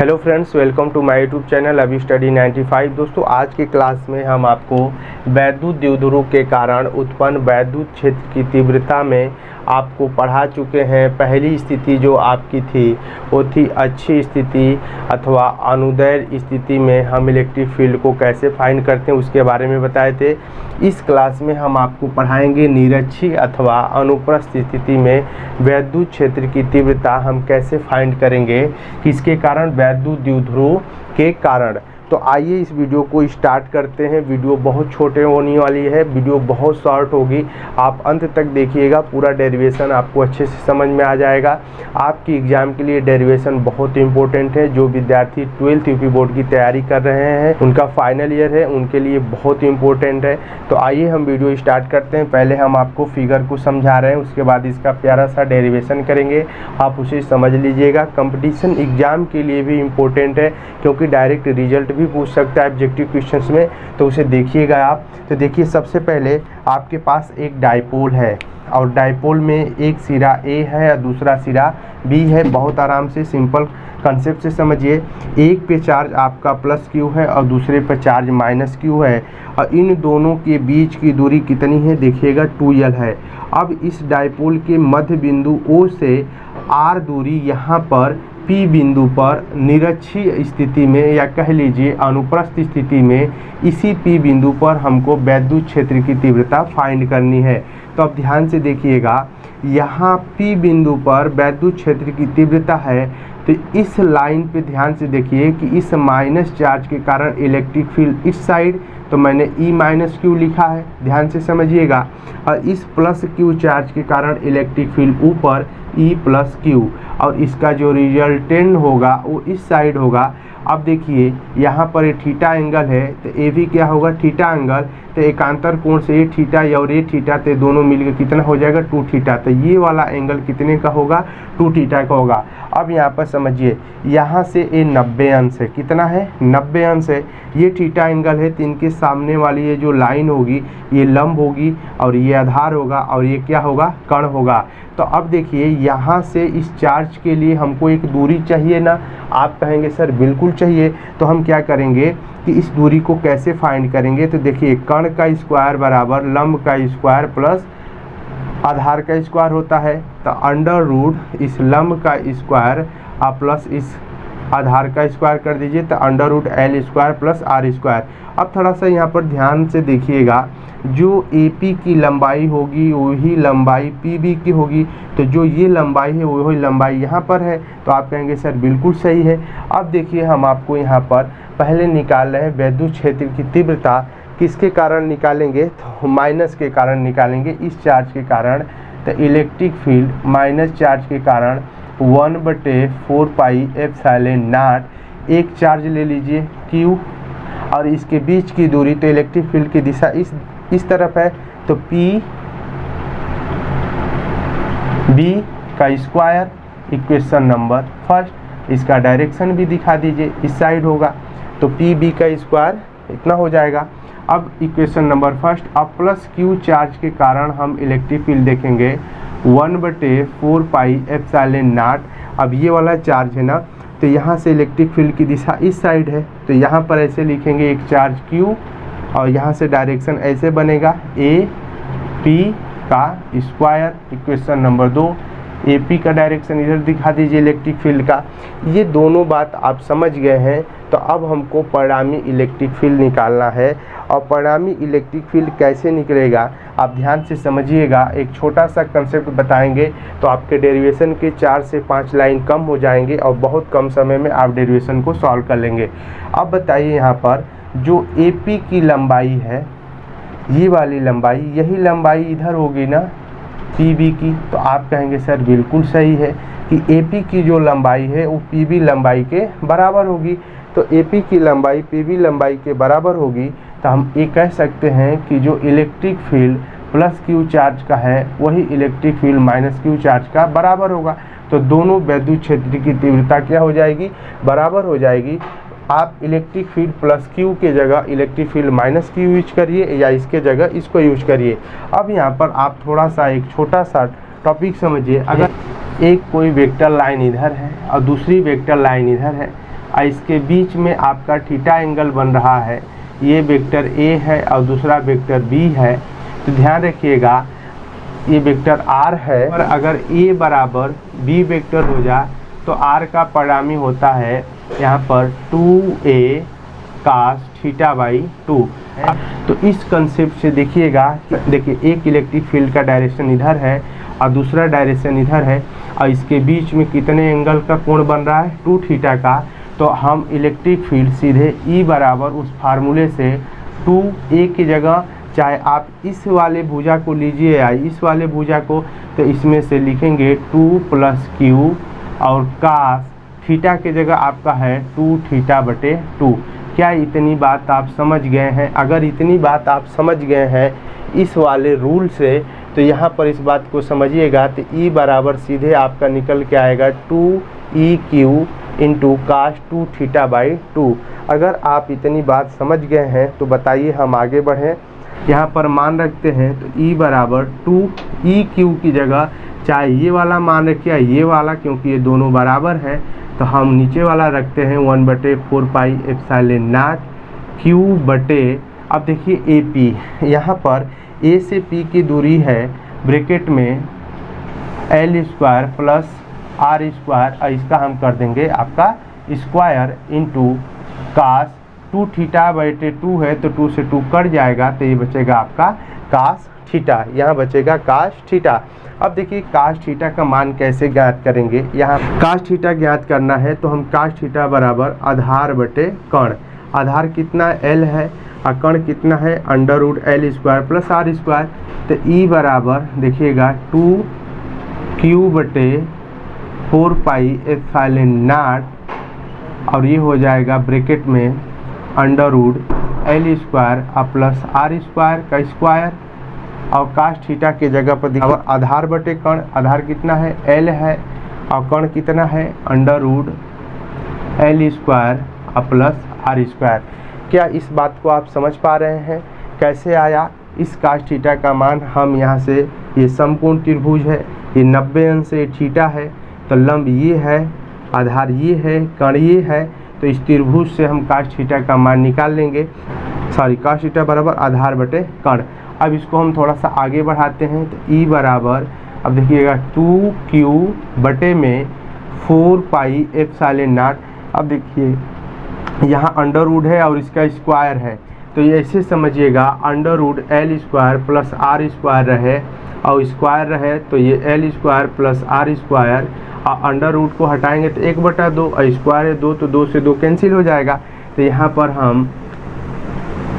Hello friends, welcome to my YouTube channel अभी study 95। दोस्तों, आज के क्लास में हम आपको वैद्युत द्विध्रुव के कारण उत्पन्न वैद्युत क्षेत्र की तीव्रता में आपको पढ़ा चुके हैं। पहली स्थिति जो आपकी थी वो थी अच्छी स्थिति अथवा अनुदैर्ध्य स्थिति में हम इलेक्ट्रिक फील्ड को कैसे फाइंड करते हैं उसके बारे में बताए थे। इस क्लास में हम आपको पढ़ाएंगे निरक्षीय अथवा अनुप्रस्थ स्थिति में वैद्युत क्षेत्र की तीव्रता हम कैसे फाइंड करेंगे, किसके कारण, वैद्युत द्विध्रुव के कारण। तो आइए इस वीडियो को स्टार्ट करते हैं। वीडियो बहुत छोटे होने वाली है, वीडियो बहुत शॉर्ट होगी। आप अंत तक देखिएगा, पूरा डेरिवेशन आपको अच्छे से समझ में आ जाएगा। आपकी एग्जाम के लिए डेरिवेशन बहुत इंपॉर्टेंट है। जो विद्यार्थी 12th यूपी बोर्ड की तैयारी कर रहे हैं, उनका फाइनल ईयर है, उनके लिए बहुत इंपॉर्टेंट है। तो आइए हम वीडियो स्टार्ट करते हैं। पहले हम आपको फिगर को समझा रहे हैं, उसके बाद इसका प्यारा सा डेरिवेशन करेंगे, आप उसे समझ लीजिएगा। कंपटीशन एग्जाम के लिए भी इम्पोर्टेंट है, क्योंकि डायरेक्ट रिजल्ट भी पूछ सकता है ऑब्जेक्टिव क्वेश्चंस में, तो उसे देखिएगा आप। तो देखिए, सबसे पहले आपके पास एक डाइपोल है और डाइपोल में एक सिरा ए है और दूसरा सिरा बी है। बहुत आराम से सिंपल कंसेप्ट से समझिए। एक पे चार्ज आपका प्लस क्यू है और दूसरे पे चार्ज माइनस क्यू है, और इन दोनों के बीच की दूरी कितनी है, देखिएगा 2l है। अब इस डाइपोल के मध्य बिंदु O से r दूरी यहाँ पर P बिंदु पर निरक्षीय स्थिति में या कह लीजिए अनुप्रस्थ स्थिति में, इसी P बिंदु पर हमको वैद्युत क्षेत्र की तीव्रता फाइंड करनी है। तो अब ध्यान से देखिएगा, यहाँ P बिंदु पर वैद्युत क्षेत्र की तीव्रता है। तो इस लाइन पे ध्यान से देखिए कि इस माइनस चार्ज के कारण इलेक्ट्रिक फील्ड इस साइड, तो मैंने E माइनस क्यू लिखा है, ध्यान से समझिएगा। और इस प्लस क्यू चार्ज के कारण इलेक्ट्रिक फील्ड ऊपर E प्लस क्यू, और इसका जो रिजल्टेंट होगा वो इस साइड होगा। अब देखिए, यहाँ पर ये थीटा एंगल है, तो ये भी क्या होगा, थीटा एंगल। तो एकांतर कोण से ये थीटा और ये थीटा, तो दोनों मिलकर कितना हो जाएगा, 2 थीटा। तो ये वाला एंगल कितने का होगा, 2 थीटा का होगा। अब यहाँ पर समझिए, यहाँ से ये 90 अंश है, कितना है, 90 अंश है। ये थीटा एंगल है, तो इनके सामने वाली ये जो लाइन होगी ये लंब होगी और ये आधार होगा और ये क्या होगा, कर्ण होगा। तो अब देखिए, यहाँ से इस चार्ज के लिए हमको एक दूरी चाहिए ना। आप कहेंगे सर बिल्कुल चाहिए। तो हम क्या करेंगे कि इस दूरी को कैसे फाइंड करेंगे। तो देखिए, कर्ण का स्क्वायर बराबर लंब का स्क्वायर प्लस आधार का स्क्वायर होता है। तो अंडर रूट इस लंब का स्क्वायर प्लस इस आधार का स्क्वायर कर दीजिए, तो under root L square plus R square. अब थोड़ा सा यहाँ पर ध्यान से देखिएगा, जो AP की लंबाई होगी वही लंबाई PB की होगी। तो जो ये लंबाई है वही लंबाई यहाँ पर है। तो आप कहेंगे सर बिल्कुल सही है। अब देखिए, हम आपको यहाँ पर पहले निकाल रहे हैं वैद्युत क्षेत्र की तीव्रता। किसके कारण निकालेंगे, तो माइनस के कारण निकालेंगे, इस चार्ज के कारण। तो इलेक्ट्रिक फील्ड माइनस चार्ज के कारण 1/4 पाई एप्सिलॉन नॉट, एक चार्ज ले लीजिए Q, और इसके बीच की दूरी, तो इलेक्ट्रिक फील्ड की दिशा इस तरफ है, तो P B का स्क्वायर, इक्वेशन नंबर फर्स्ट। इसका डायरेक्शन भी दिखा दीजिए, इस साइड होगा, तो PB का स्क्वायर इतना हो जाएगा। अब इक्वेशन नंबर फर्स्ट, अब प्लस Q चार्ज के कारण हम इलेक्ट्रिक फील्ड देखेंगे 1/4 पाई एप्सिलॉन नॉट। अब ये वाला चार्ज है ना, तो यहाँ से इलेक्ट्रिक फील्ड की दिशा इस साइड है, तो यहाँ पर ऐसे लिखेंगे एक चार्ज Q, और यहाँ से डायरेक्शन ऐसे बनेगा AP का स्क्वायर, इक्वेशन नंबर 2। AP का डायरेक्शन इधर दिखा दीजिए इलेक्ट्रिक फील्ड का। ये दोनों बात आप समझ गए हैं। तो अब हमको परिणामी इलेक्ट्रिक फील्ड निकालना है। और परिणामी इलेक्ट्रिक फील्ड कैसे निकलेगा, आप ध्यान से समझिएगा। एक छोटा सा कंसेप्ट बताएंगे तो आपके डेरिवेशन के 4 से 5 लाइन कम हो जाएंगे और बहुत कम समय में आप डेरिवेशन को सॉल्व कर लेंगे। अब बताइए, यहाँ पर जो AP की लंबाई है, ये वाली लंबाई, यही लंबाई इधर होगी ना PB की। तो आप कहेंगे सर बिल्कुल सही है कि AP की जो लंबाई है वो PB लंबाई के बराबर होगी। तो AP की लंबाई PB लंबाई के बराबर होगी, तो हम ये कह सकते हैं कि जो electric field plus Q charge का है वही electric field minus Q charge का बराबर होगा। तो दोनों वैद्युत क्षेत्र की तीव्रता क्या हो जाएगी, बराबर हो जाएगी। आप इलेक्ट्रिक फील्ड प्लस Q के जगह electric field minus Q use करिए, या इसके जगह इसको यूज करिए। अब यहाँ पर आप थोड़ा सा एक छोटा सा टॉपिक समझिए। अगर एक कोई वेक्टर लाइन इधर है और दूसरी वेक्टर लाइन इधर है, और इसके बीच में आपका थीटा एंगल बन रहा है, ये वेक्टर ए है और दूसरा वेक्टर बी है। तो ध्यान रखिएगा ये वेक्टर आर है, और अगर ए बराबर बी वेक्टर हो जाए तो आर का परिणामी होता है यहाँ पर 2a cos थीटा बाई 2। तो इस कंसेप्ट से देखिएगा, देखिए एक इलेक्ट्रिक फील्ड का डायरेक्शन इधर है और दूसरा डायरेक्शन इधर है, और इसके बीच में कितने एंगल का कोण बन रहा है, 2 थीटा का। तो हम इलेक्ट्रिक फील्ड सीधे E बराबर उस फार्मूले से 2a की जगह, चाहे आप इस वाले भुजा को लीजिए या इस वाले भुजा को, तो इसमें से लिखेंगे 2 + q, और cos थीटा की जगह आपका है 2 थीटा बटे 2। क्या इतनी बात आप समझ गए हैं? अगर इतनी बात आप समझ गए हैं इस वाले रूल से, तो यहाँ पर इस बात को समझिएगा। तो E बराबर सीधे आपका निकल के आएगा 2eq into cos 2 theta by 2। अगर आप इतनी बात समझ गए हैं तो बताइए हम आगे बढ़ें। यहाँ पर मान रखते हैं, तो E बराबर 2eq की जगह चाहे ये वाला मान रखिए ये वाला, क्योंकि ये दोनों बराबर हैं, तो हम नीचे वाला रखते हैं 1/4 पाई एप्सिलॉन नॉट q बटे, अब देखिए AP, यहाँ पर A से P की दूरी है ब्रैकेट में L square plus R square, और इसका हम कर देंगे आपका स्क्वायर इंटू cos 2 थीटा बटे 2 है, तो 2 से 2 कट जाएगा, तो ये बचेगा आपका cos थीटा, यहाँ बचेगा cos थीटा। अब देखिए cos थीटा का मान कैसे ज्ञात करेंगे। यहाँ cos थीटा ज्ञात करना है तो हम cos थीटा बराबर आधार बटे कर्ण, आधार कितना L है और कर्ण कितना है √L square plus R square. तो E बराबर देखिएगा 2q बटे 4 पाई एप्सिलॉन नॉट, और ये हो जाएगा ब्रैकेट में √L square plus R square का स्क्वायर, और cos थीटा की जगह पर देखिए आधार बटे कर्ण, आधार कितना है L है और कर्ण कितना है √L square plus R square. क्या इस बात को आप समझ पा रहे हैं कैसे आया इस cos थीटा का मान? हम यहाँ से, ये समकोण त्रिभुज है, ये 90 अंश से थीटा है, तो लंब ये है, आधार ये है, कर्ण ये है, तो इस त्रिभुज से हम cos थीटा का मान निकाल लेंगे। cos थीटा बराबर आधार बटे कर्ण। अब इसको हम थोड़ा सा आगे बढ़ाते हैं, तो E बराबर, अब देखिएगा 2q बटे में 4 पाई एप्सिलॉन नॉट। अब देखिए यहाँ अंडर है और इसका स्क्वायर है, तो ये ऐसे समझिएगा √L square plus R square रहे और स्क्वायर रहे, तो ये L square plus R square, और अंडर रूट को हटाएंगे तो 1/2, और स्क्वायर है 2, तो 2 से 2 कैंसिल हो जाएगा। तो यहाँ पर हम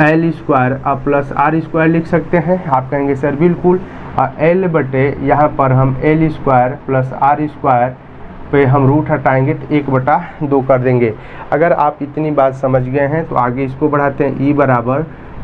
L square plus R square लिख सकते हैं। आप कहेंगे सर बिल्कुल, और L बटे यहाँ पर हम L square plus R square पे हम रूट हटाएंगे तो 1/2 कर देंगे। अगर आप इतनी बात समझ गए हैं तो आगे इसको बढ़ाते हैं। E बराबर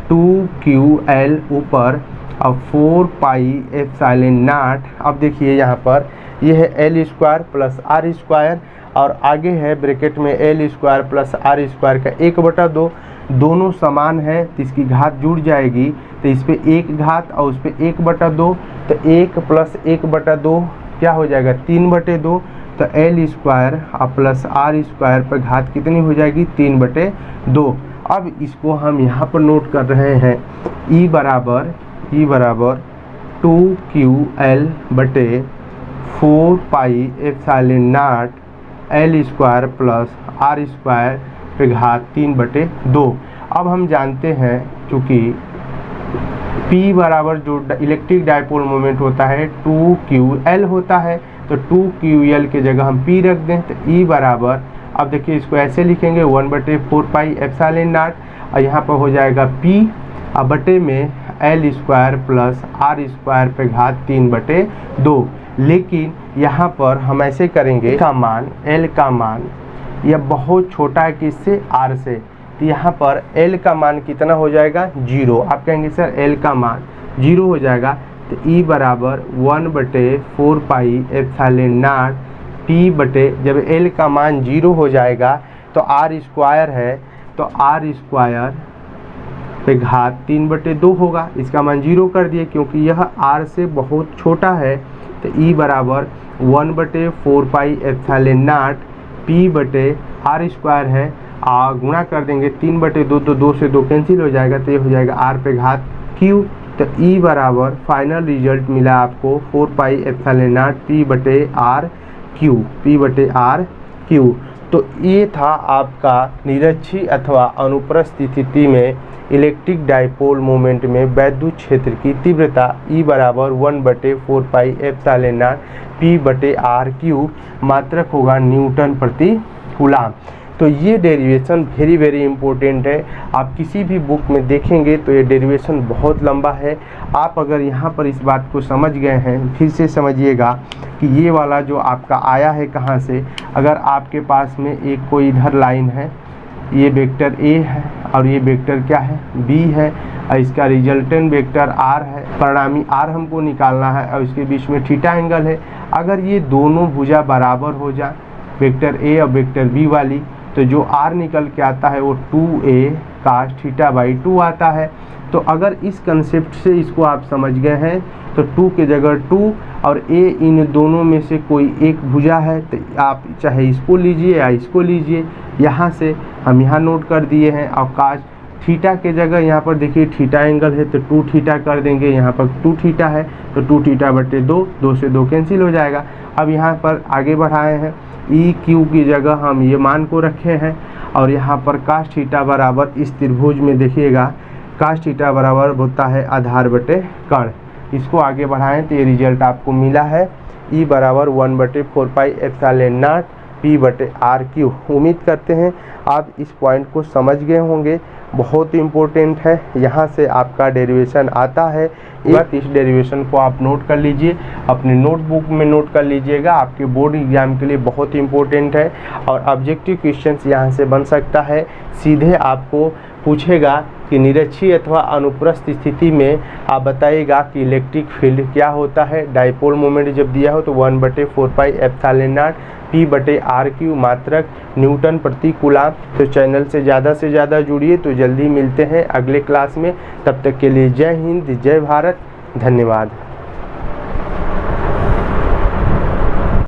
2qL ऊपर और 4 पाई एप्सिलॉन नॉट। अब देखिए यहाँ पर ये है L square plus R square, और आगे है ब्रैकेट में L square plus R square का 1/2, दोनों समान है तो इसकी घात जुड़ जाएगी, तो इस पर 1 घात और उस पर 1/2, तो 1 प्लस 1/2 क्या हो जाएगा 3/2, तो L square plus R square पर घात कितनी हो जाएगी 3/2। अब इसको हम यहाँ पर नोट कर रहे हैं। E बराबर 2qL बटे 4 pi epsilon not L square plus R square पे घात 3/2। अब हम जानते हैं चूँकि P बराबर जो इलेक्ट्रिक डायपोल मोमेंट होता है 2qL होता है, तो 2qL की जगह हम P रख दें, तो E बराबर, अब देखिए इसको ऐसे लिखेंगे 1/4 पाई एप्सिलॉन नॉट, और यहाँ पर हो जाएगा P और बटे में L square plus R square पे घात 3/2। लेकिन यहाँ पर हम ऐसे करेंगे, का मान L का मान यह बहुत छोटा है किससे, R से, तो यहाँ पर L का मान कितना हो जाएगा 0। आप कहेंगे सर L का मान 0 हो जाएगा, तो E बराबर 1/4 पाई एप्सिलॉन नॉट P बटे, जब L का मान 0 हो जाएगा तो R स्क्वायर है, तो R स्क्वायर पे घात 3/2 होगा। इसका मान 0 कर दिए क्योंकि यह R से बहुत छोटा है, तो E बराबर 1/4 पाई एप्सिलॉन नॉट P बटे आर स्क्वायर है, गुणा कर देंगे 3/2, तो 2 से 2 कैंसिल हो जाएगा, तो ये हो जाएगा आर पे घात क्यू। तो ई बराबर फाइनल रिजल्ट मिला आपको 4πε0 P/r/Q। तो ये था आपका निरक्षी अथवा अनुप्रस्थ स्थिति में इलेक्ट्रिक डाइपोल मोमेंट में वैद्युत क्षेत्र की तीव्रता E बराबर 1/4πε0 P/r/Q मात्रक होगा न्यूटन प्रति कूलाम। तो ये डेरिवेशन वेरी इंपॉर्टेंट है। आप किसी भी बुक में देखेंगे तो ये डेरिवेशन बहुत लंबा है। आप अगर यहाँ पर इस बात को समझ गए हैं, फिर से समझिएगा कि ये वाला जो आपका आया है कहाँ से। अगर आपके पास में एक कोई इधर लाइन है, ये वेक्टर A है और ये वेक्टर क्या है B है, और इसका रिजल्टेंट वेक्टर R है, परिणामी R हमको निकालना है, और इसके बीच में थीटा एंगल है। अगर ये दोनों भुजा बराबर हो जाए, वेक्टर A और वेक्टर B वाली, तो जो R निकल के आता है वो 2a cos θ/2 आता है। तो अगर इस कंसेप्ट से इसको आप समझ गए हैं तो 2 के जगह 2 और a इन दोनों में से कोई एक भुजा है, तो आप चाहे इसको लीजिए या इसको लीजिए। यहाँ से हम यहाँ नोट कर दिए हैं। और cos थीटा के जगह यहाँ पर देखिए थीटा एंगल है, तो 2θ कर देंगे। यहाँ पर 2θ है तो 2θ/2, 2 से 2 कैंसिल हो जाएगा। अब यहाँ पर आगे बढ़ाए हैं, ई क्यू की जगह हम ये मान को रखे हैं, और यहाँ पर cos θ बराबर इस त्रिभुज में देखिएगा cos θ बराबर होता है आधार बटे कर्ण। इसको आगे बढ़ाएं तो ये रिजल्ट आपको मिला है E बराबर 1/4πε0 P/r/Q। उम्मीद करते हैं आप इस पॉइंट को समझ गए होंगे, बहुत इम्पोर्टेंट है। यहाँ से आपका डेरिवेशन आता है। इस डेरिवेशन को आप नोट कर लीजिए, अपने नोटबुक में नोट कर लीजिएगा, आपके बोर्ड एग्जाम के लिए बहुत इम्पोर्टेंट है। और ऑब्जेक्टिव क्वेश्चंस यहाँ से बन सकता है। सीधे आपको पूछेगा कि निरक्षीय अथवा अनुप्रस्थ स्थिति में आप बताइएगा कि इलेक्ट्रिक फील्ड क्या होता है। डाइपोल मोमेंट जब दिया हो तो 1/4πε0 P/r/Q मात्रक न्यूटन प्रति कूलाम। तो चैनल से ज़्यादा जुड़िए। तो जल्दी मिलते हैं अगले क्लास में। तब तक के लिए जय हिंद, जय भारत, धन्यवाद।